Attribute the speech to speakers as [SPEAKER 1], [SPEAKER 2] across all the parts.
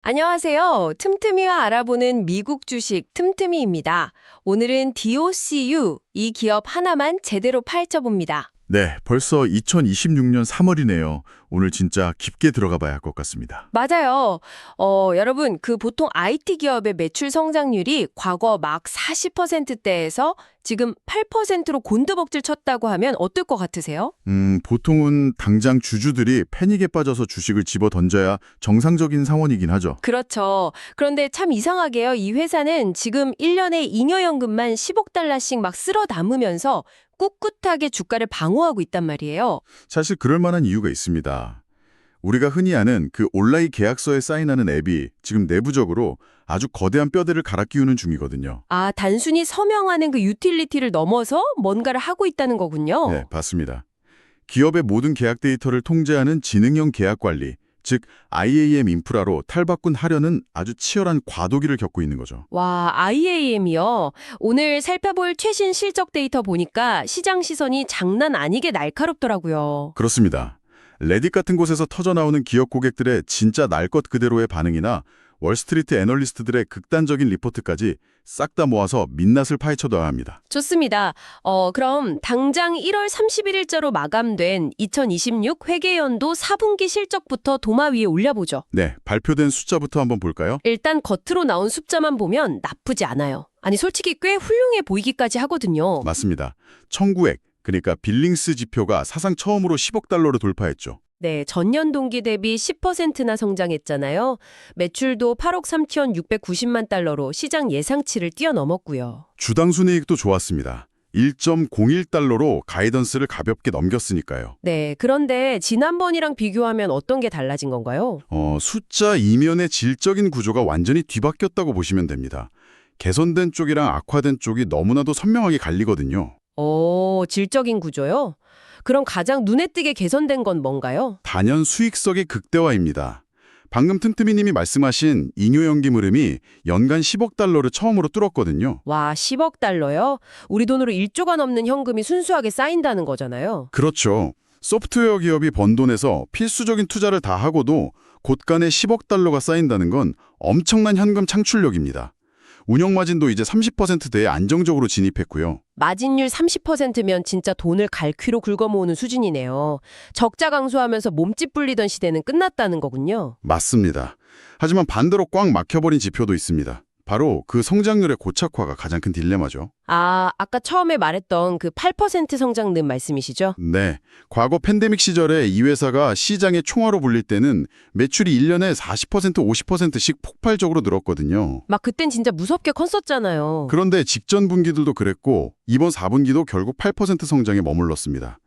[SPEAKER 1] 안녕하세요. 틈틈이와 알아보는 미국 주식 틈틈이입니다. 오늘은 DOCU, 이 기업 하나만 제대로 파헤쳐봅니다.
[SPEAKER 2] 네, 벌써 2026년 3월이네요. 오늘 진짜 깊게 들어가 봐야 할 것 같습니다.
[SPEAKER 1] 맞아요. 여러분, 보통 IT 기업의 매출 성장률이 과거 막 40%대에서 지금 8%로 곤두벅질 쳤다고 하면 어떨 것 같으세요?
[SPEAKER 2] 보통은 당장 주주들이 패닉에 빠져서 주식을 집어 던져야 정상적인 상황이긴 하죠.
[SPEAKER 1] 그렇죠. 그런데 참 이상하게요. 이 회사는 지금 1년에 잉여연금만 10억 달러씩 막 쓸어 담으면서 꿋꿋하게 주가를 방어하고 있단 말이에요.
[SPEAKER 2] 사실 그럴 만한 이유가 있습니다. 우리가 흔히 아는 그 온라인 계약서에 사인하는 앱이 지금 내부적으로 아주 거대한 뼈대를 갈아 끼우는 중이거든요.
[SPEAKER 1] 아, 단순히 서명하는 그 유틸리티를 넘어서 뭔가를 하고 있다는 거군요.
[SPEAKER 2] 네, 맞습니다. 기업의 모든 계약 데이터를 통제하는 지능형 계약 관리, 즉 IAM 인프라로 탈바꿈 하려는 아주 치열한 과도기를 겪고 있는 거죠.
[SPEAKER 1] 와, IAM이요. 오늘 살펴볼 최신 실적 데이터 보니까 시장 시선이 장난 아니게 날카롭더라고요.
[SPEAKER 2] 그렇습니다. 레딧 같은 곳에서 터져나오는 기업 고객들의 진짜 날 것 그대로의 반응이나 월스트리트 애널리스트들의 극단적인 리포트까지 싹 다 모아서 민낯을 파헤쳐둬야 합니다.
[SPEAKER 1] 좋습니다. 그럼 당장 1월 31일자로 마감된 2026 회계연도 4분기 실적부터 도마 위에 올려보죠.
[SPEAKER 2] 네, 발표된 숫자부터 한번 볼까요?
[SPEAKER 1] 일단 겉으로 나온 숫자만 보면 나쁘지 않아요. 아니, 솔직히 꽤 훌륭해 보이기까지 하거든요.
[SPEAKER 2] 맞습니다. 청구액, 그러니까 빌링스 지표가 사상 처음으로 10억 달러를 돌파했죠.
[SPEAKER 1] 네, 전년 동기 대비 10%나 성장했잖아요. 매출도 8억 3,690만 달러로 시장 예상치를 뛰어넘었고요.
[SPEAKER 2] 주당 순이익도 좋았습니다. 1.01달러로 가이던스를 가볍게 넘겼으니까요.
[SPEAKER 1] 네, 그런데 지난번이랑 비교하면 어떤 게 달라진 건가요?
[SPEAKER 2] 숫자 이면의 질적인 구조가 완전히 뒤바뀌었다고 보시면 됩니다. 개선된 쪽이랑 악화된 쪽이 너무나도 선명하게 갈리거든요.
[SPEAKER 1] 질적인 구조요? 그럼 가장 눈에 띄게 개선된 건 뭔가요?
[SPEAKER 2] 단연 수익성의 극대화입니다. 방금 틈틈이님이 말씀하신 잉여연금 흐름이 연간 10억 달러를 처음으로 뚫었거든요.
[SPEAKER 1] 와, 10억 달러요? 우리 돈으로 1조가 넘는 현금이 순수하게 쌓인다는 거잖아요.
[SPEAKER 2] 그렇죠. 소프트웨어 기업이 번 돈에서 필수적인 투자를 다 하고도 곳간에 10억 달러가 쌓인다는 건 엄청난 현금 창출력입니다. 운영 마진도 이제 30%대에 안정적으로 진입했고요.
[SPEAKER 1] 마진율 30%면 진짜 돈을 갈퀴로 긁어모으는 수준이네요. 적자 강수하면서 몸집 불리던 시대는 끝났다는 거군요.
[SPEAKER 2] 맞습니다. 하지만 반대로 꽉 막혀버린 지표도 있습니다. 바로 그 성장률의 고착화가 가장 큰 딜레마죠.
[SPEAKER 1] 아, 아까 처음에 말했던 그 8% 성장률 말씀이시죠?
[SPEAKER 2] 네, 과거 팬데믹 시절에 이 회사가 시장의 총화로 불릴 때는 매출이 1년에 40%, 50%씩 폭발적으로 늘었거든요.
[SPEAKER 1] 막 그땐 진짜 무섭게 컸었잖아요.
[SPEAKER 2] 그런데 직전 분기들도 그랬고 이번 4분기도 결국 8% 성장에 머물렀습니다.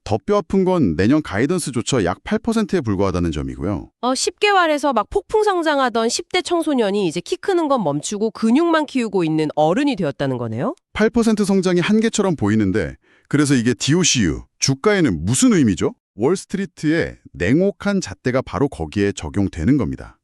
[SPEAKER 2] 더 뼈 아픈 건 내년 가이던스조차 약 8%에 불과하다는 점이고요.
[SPEAKER 1] 쉽게 말해서 막 폭풍 성장하던 10대 청소년이 이제 키 크는 건 멈추고 근육만 키우고 있는 어른이 되었다는 거네요?
[SPEAKER 2] 8% 성장이 한계처럼 보이는데 그래서 이게 DOCU, 주가에는 무슨 의미죠? 월스트리트의 냉혹한 잣대가 바로 거기에 적용되는 겁니다.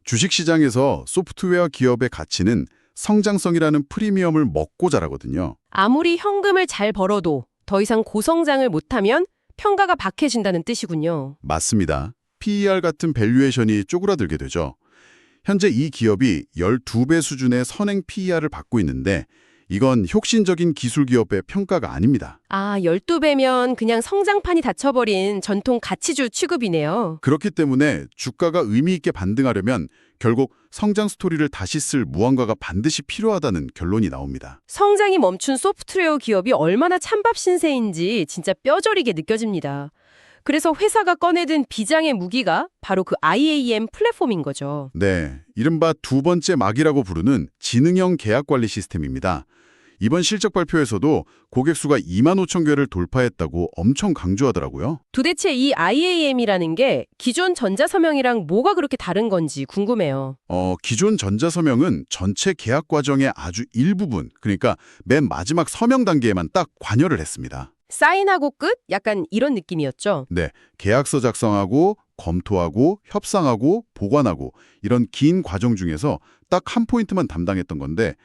[SPEAKER 2] 주식시장에서 소프트웨어 기업의 가치는 성장성이라는 프리미엄을 먹고 자라거든요.
[SPEAKER 1] 아무리 현금을 잘 벌어도 더 이상 고성장을 못하면 평가가 박해진다는 뜻이군요.
[SPEAKER 2] 맞습니다. PER 같은 밸류에이션이 쪼그라들게 되죠. 현재 이 기업이 12배 수준의 선행 PER을 받고 있는데 이건 혁신적인 기술 기업의 평가가 아닙니다.
[SPEAKER 1] 아, 12배면 그냥 성장판이 닫혀버린 전통 가치주 취급이네요.
[SPEAKER 2] 그렇기 때문에 주가가 의미 있게 반등하려면 결국 성장 스토리를 다시 쓸 무언가가 반드시 필요하다는 결론이 나옵니다.
[SPEAKER 1] 성장이 멈춘 소프트웨어 기업이 얼마나 찬밥 신세인지 진짜 뼈저리게 느껴집니다. 그래서 회사가 꺼내든 비장의 무기가 바로 그 IAM 플랫폼인 거죠.
[SPEAKER 2] 네, 이른바 두 번째 막이라고 부르는 지능형 계약 관리 시스템입니다. 이번 실적 발표에서도 고객 수가 2만 5천 개를 돌파했다고 엄청 강조하더라고요.
[SPEAKER 1] 도대체 이 IAM이라는 게 기존 전자서명이랑 뭐가 그렇게 다른 건지 궁금해요.
[SPEAKER 2] 기존 전자서명은 전체 계약 과정의 아주 일부분, 그러니까 맨 마지막 서명 단계에만 딱 관여를 했습니다.
[SPEAKER 1] 사인하고 끝? 약간 이런 느낌이었죠.
[SPEAKER 2] 네, 계약서 작성하고 검토하고 협상하고 보관하고 이런 긴 과정 중에서 딱 한 포인트만 담당했던 건데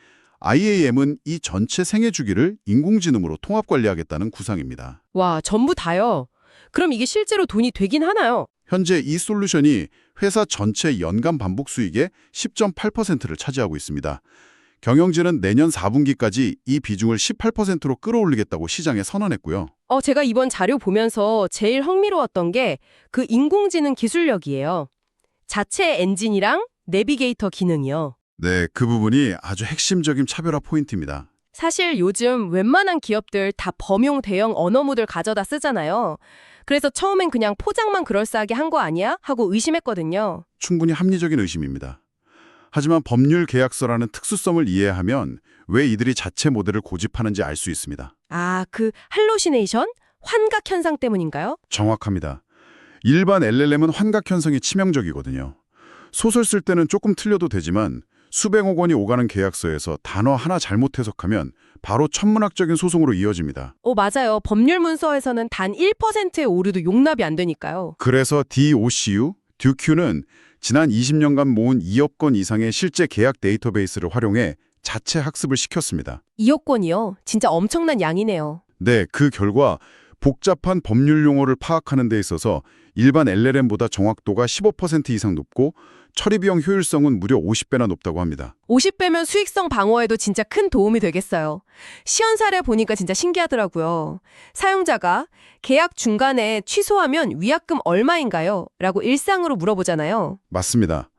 [SPEAKER 2] IAM은 이 전체 생애 주기를 인공지능으로 통합 관리하겠다는 구상입니다.
[SPEAKER 1] 와, 전부 다요. 그럼 이게 실제로 돈이 되긴 하나요?
[SPEAKER 2] 현재 이 솔루션이 회사 전체 연간 반복 수익의 10.8%를 차지하고 있습니다. 경영진은 내년 4분기까지 이 비중을 18%로 끌어올리겠다고 시장에 선언했고요.
[SPEAKER 1] 제가 이번 자료 보면서 제일 흥미로웠던 게 그 인공지능 기술력이에요. 자체 엔진이랑 내비게이터 기능이요.
[SPEAKER 2] 네, 그 부분이 아주 핵심적인 차별화 포인트입니다.
[SPEAKER 1] 사실 요즘 웬만한 기업들 다 범용 대형 언어 모델 가져다 쓰잖아요. 그래서 처음엔 그냥 포장만 그럴싸하게 한 거 아니야? 하고 의심했거든요.
[SPEAKER 2] 충분히 합리적인 의심입니다. 하지만 법률 계약서라는 특수성을 이해하면 왜 이들이 자체 모델을 고집하는지 알 수 있습니다.
[SPEAKER 1] 아, 그 할로시네이션? 환각 현상 때문인가요?
[SPEAKER 2] 정확합니다. 일반 LLM은 환각 현상이 치명적이거든요. 소설 쓸 때는 조금 틀려도 되지만 수백억 원이 오가는 계약서에서 단어 하나 잘못 해석하면 바로 천문학적인 소송으로 이어집니다.
[SPEAKER 1] 맞아요. 법률 문서에서는 단 1%의 오류도 용납이 안 되니까요.
[SPEAKER 2] 그래서 DOCU, 듀큐는 지난 20년간 모은 2억 건 이상의 실제 계약 데이터베이스를 활용해 자체 학습을 시켰습니다.
[SPEAKER 1] 2억 건이요? 진짜 엄청난 양이네요.
[SPEAKER 2] 네, 그 결과 복잡한 법률 용어를 파악하는 데 있어서 일반 LLM보다 정확도가 15% 이상 높고 처리 비용 효율성은 무려 50배나 높다고 합니다.
[SPEAKER 1] 50배면 수익성 방어에도 진짜 큰 도움이 되겠어요. 시연 사례 보니까 진짜 신기하더라고요. 사용자가 계약 중간에 취소하면 위약금 얼마인가요? 라고 일상으로 물어보잖아요.
[SPEAKER 2] 맞습니다.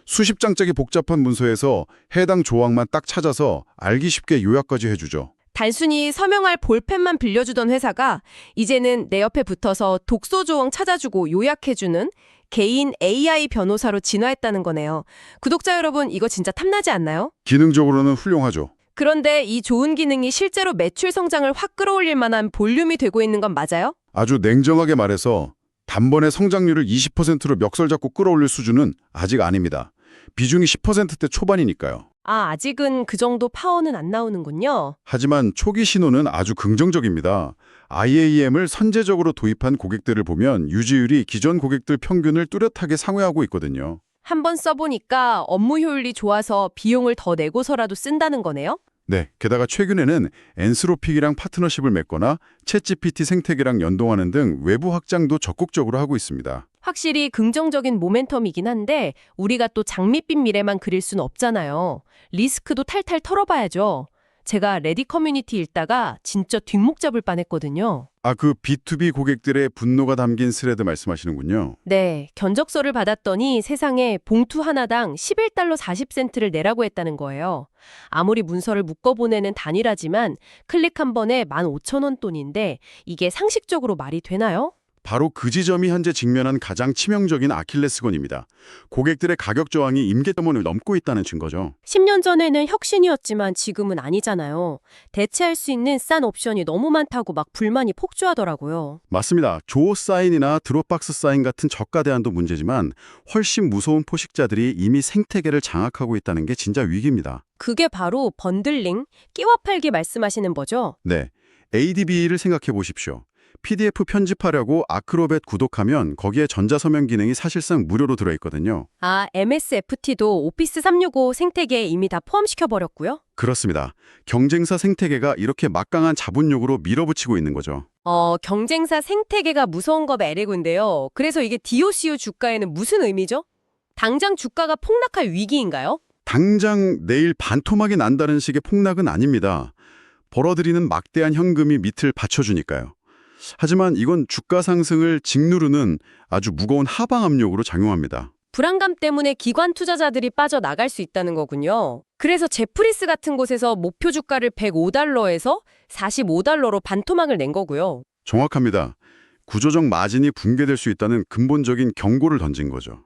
[SPEAKER 2] 수십 장짜리 복잡한 문서에서 해당 조항만 딱 찾아서 알기 쉽게 요약까지 해주죠.
[SPEAKER 1] 단순히 서명할 볼펜만 빌려주던 회사가 이제는 내 옆에 붙어서 독소 조항 찾아주고 요약해주는 개인 AI 변호사로 진화했다는 거네요. 구독자 여러분, 이거 진짜 탐나지 않나요?
[SPEAKER 2] 기능적으로는 훌륭하죠.
[SPEAKER 1] 그런데 이 좋은 기능이 실제로 매출 성장을 확 끌어올릴 만한 볼륨이 되고 있는 건 맞아요?
[SPEAKER 2] 아주 냉정하게 말해서 단번에 성장률을 20%로 멱살 잡고 끌어올릴 수준은 아직 아닙니다. 비중이 10%대 초반이니까요.
[SPEAKER 1] 아직은 그 정도 파워는 안 나오는군요.
[SPEAKER 2] 하지만 초기 신호는 아주 긍정적입니다. IAM을 선제적으로 도입한 고객들을 보면 유지율이 기존 고객들 평균을 뚜렷하게 상회하고 있거든요.
[SPEAKER 1] 한번 써보니까 업무 효율이 좋아서 비용을 더 내고서라도 쓴다는 거네요?
[SPEAKER 2] 네, 게다가 최근에는 엔스로픽이랑 파트너십을 맺거나 챗GPT 생태계랑 연동하는 등 외부 확장도 적극적으로 하고 있습니다.
[SPEAKER 1] 확실히 긍정적인 모멘텀이긴 한데 우리가 또 장밋빛 미래만 그릴 순 없잖아요. 리스크도 탈탈 털어봐야죠. 제가 레디 커뮤니티 읽다가 진짜 뒷목 잡을 뻔했거든요.
[SPEAKER 2] 그 B2B 고객들의 분노가 담긴 스레드 말씀하시는군요.
[SPEAKER 1] 네, 견적서를 받았더니 세상에 봉투 하나당 11달러 40센트를 내라고 했다는 거예요. 아무리 문서를 묶어보내는 단일화지만 클릭 한 번에 15,000원 돈인데 이게 상식적으로 말이 되나요?
[SPEAKER 2] 바로 그 지점이 현재 직면한 가장 치명적인 아킬레스건입니다. 고객들의 가격 저항이 임계점을 넘고 있다는 증거죠.
[SPEAKER 1] 10년 전에는 혁신이었지만 지금은 아니잖아요. 대체할 수 있는 싼 옵션이 너무 많다고 막 불만이 폭주하더라고요.
[SPEAKER 2] 맞습니다. 조어 사인이나 드롭박스 사인 같은 저가 대안도 문제지만 훨씬 무서운 포식자들이 이미 생태계를 장악하고 있다는 게 진짜 위기입니다.
[SPEAKER 1] 그게 바로 번들링, 끼워 팔기 말씀하시는 거죠?
[SPEAKER 2] 네, ADB를 생각해 보십시오. PDF 편집하려고 아크로벳 구독하면 거기에 전자서명 기능이 사실상 무료로 들어있거든요.
[SPEAKER 1] MSFT도 오피스 365 생태계에 이미 다 포함시켜버렸고요.
[SPEAKER 2] 그렇습니다. 경쟁사 생태계가 이렇게 막강한 자본력으로 밀어붙이고 있는 거죠.
[SPEAKER 1] 경쟁사 생태계가 무서운 거 매력인데요. 그래서 이게 DOCU 주가에는 무슨 의미죠? 당장 주가가 폭락할 위기인가요?
[SPEAKER 2] 당장 내일 반토막이 난다는 식의 폭락은 아닙니다. 벌어들이는 막대한 현금이 밑을 받쳐주니까요. 하지만 이건 주가 상승을 짓누르는 아주 무거운 하방 압력으로 작용합니다.
[SPEAKER 1] 불안감 때문에 기관 투자자들이 빠져나갈 수 있다는 거군요. 그래서 제프리스 같은 곳에서 목표 주가를 105달러에서 45달러로 반토막을 낸 거고요.
[SPEAKER 2] 정확합니다. 구조적 마진이 붕괴될 수 있다는 근본적인 경고를 던진 거죠.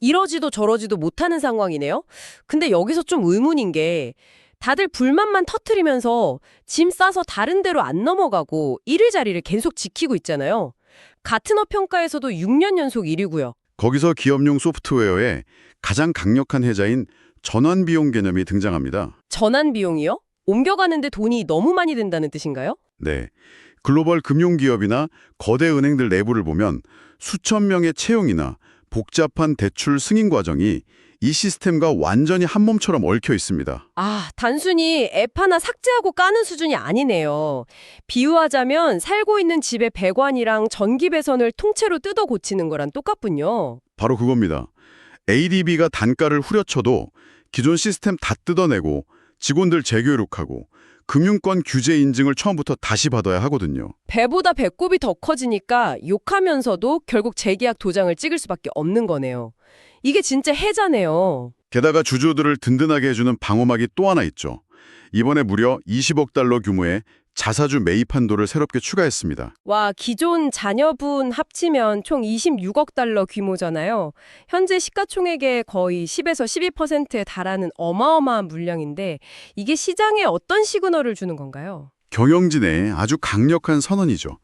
[SPEAKER 1] 이러지도 저러지도 못하는 상황이네요. 근데 여기서 좀 의문인 게 다들 불만만 터트리면서 짐 싸서 다른 데로 안 넘어가고 1위 자리를 계속 지키고 있잖아요. 같은 평가에서도 6년 연속 1위고요.
[SPEAKER 2] 거기서 기업용 소프트웨어에 가장 강력한 해자인 전환 비용 개념이 등장합니다.
[SPEAKER 1] 전환 비용이요? 옮겨가는데 돈이 너무 많이 든다는 뜻인가요?
[SPEAKER 2] 네. 글로벌 금융기업이나 거대 은행들 내부를 보면 수천 명의 채용이나 복잡한 대출 승인 과정이 이 시스템과 완전히 한 몸처럼 얽혀 있습니다.
[SPEAKER 1] 단순히 앱 하나 삭제하고 까는 수준이 아니네요. 비유하자면 살고 있는 집의 배관이랑 전기 배선을 통째로 뜯어 고치는 거랑 똑같군요.
[SPEAKER 2] 바로 그겁니다. ADB가 단가를 후려쳐도 기존 시스템 다 뜯어내고 직원들 재교육하고 금융권 규제 인증을 처음부터 다시 받아야 하거든요.
[SPEAKER 1] 배보다 배꼽이 더 커지니까 욕하면서도 결국 재계약 도장을 찍을 수밖에 없는 거네요. 이게 진짜 해자네요.
[SPEAKER 2] 게다가 주주들을 든든하게 해주는 방어막이 또 하나 있죠. 이번에 무려 20억 달러 규모의 자사주 매입 한도를 새롭게 추가했습니다.
[SPEAKER 1] 와, 기존 자녀분 합치면 총 26억 달러 규모잖아요. 현재 시가총액의 거의 10에서 12%에 달하는 어마어마한 물량인데 이게 시장에 어떤 시그널을 주는 건가요?
[SPEAKER 2] 경영진의 아주 강력한 선언이죠.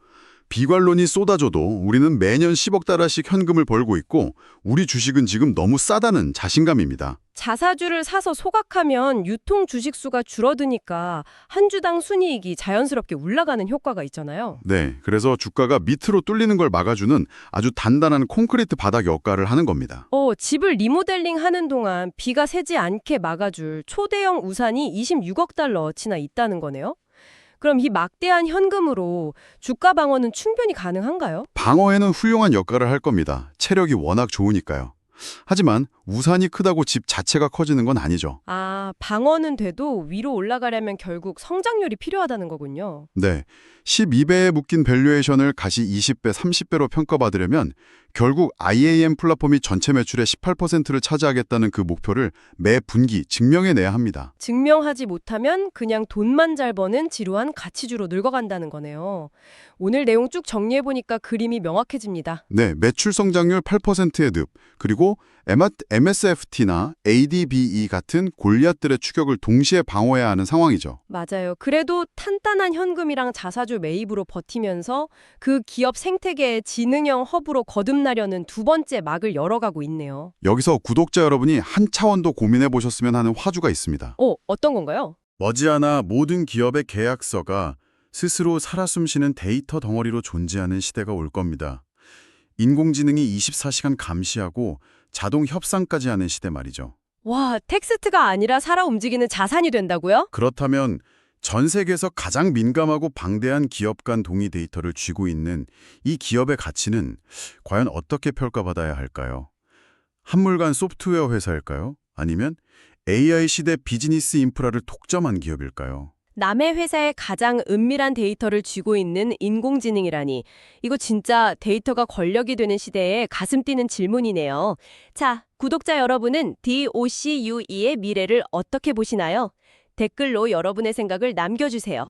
[SPEAKER 2] 비관론이 쏟아져도 우리는 매년 10억 달러씩 현금을 벌고 있고 우리 주식은 지금 너무 싸다는 자신감입니다.
[SPEAKER 1] 자사주를 사서 소각하면 유통 주식 수가 줄어드니까 한 주당 순이익이 자연스럽게 올라가는 효과가 있잖아요.
[SPEAKER 2] 네, 그래서 주가가 밑으로 뚫리는 걸 막아주는 아주 단단한 콘크리트 바닥 역할을 하는 겁니다.
[SPEAKER 1] 집을 리모델링 하는 동안 비가 새지 않게 막아줄 초대형 우산이 26억 달러치나 있다는 거네요. 그럼 이 막대한 현금으로 주가 방어는 충분히 가능한가요?
[SPEAKER 2] 방어에는 훌륭한 역할을 할 겁니다. 체력이 워낙 좋으니까요. 하지만 우산이 크다고 집 자체가 커지는 건 아니죠.
[SPEAKER 1] 아, 방어는 돼도 위로 올라가려면 결국 성장률이 필요하다는 거군요.
[SPEAKER 2] 네, 12배에 묶인 밸류에이션을 다시 20배, 30배로 평가받으려면 결국 IAM 플랫폼이 전체 매출의 18%를 차지하겠다는 그 목표를 매 분기 증명해내야 합니다.
[SPEAKER 1] 증명하지 못하면 그냥 돈만 잘 버는 지루한 가치주로 늙어간다는 거네요. 오늘 내용 쭉 정리해보니까 그림이 명확해집니다.
[SPEAKER 2] 네, 매출 성장률 8%의 늪, 그리고 MSFT나 ADBE 같은 골리앗들의 추격을 동시에 방어해야 하는 상황이죠.
[SPEAKER 1] 맞아요. 그래도 탄탄한 현금이랑 자사주 매입으로 버티면서 그 기업 생태계의 지능형 허브로 거듭나려는 두 번째 막을 열어가고 있네요.
[SPEAKER 2] 여기서 구독자 여러분이 한 차원 더 고민해 보셨으면 하는 화두가 있습니다.
[SPEAKER 1] 어떤 건가요?
[SPEAKER 2] 머지않아 모든 기업의 계약서가 스스로 살아 숨쉬는 데이터 덩어리로 존재하는 시대가 올 겁니다. 인공지능이 24시간 감시하고 자동 협상까지 하는 시대 말이죠.
[SPEAKER 1] 와, 텍스트가 아니라 살아 움직이는 자산이 된다고요?
[SPEAKER 2] 그렇다면 전 세계에서 가장 민감하고 방대한 기업 간 동의 데이터를 쥐고 있는 이 기업의 가치는 과연 어떻게 평가받아야 할까요? 한물간 소프트웨어 회사일까요? 아니면 AI 시대 비즈니스 인프라를 독점한 기업일까요?
[SPEAKER 1] 남의 회사에 가장 은밀한 데이터를 쥐고 있는 인공지능이라니. 이거 진짜 데이터가 권력이 되는 시대에 가슴 뛰는 질문이네요. 자, 구독자 여러분은 DOCUE의 미래를 어떻게 보시나요? 댓글로 여러분의 생각을 남겨주세요.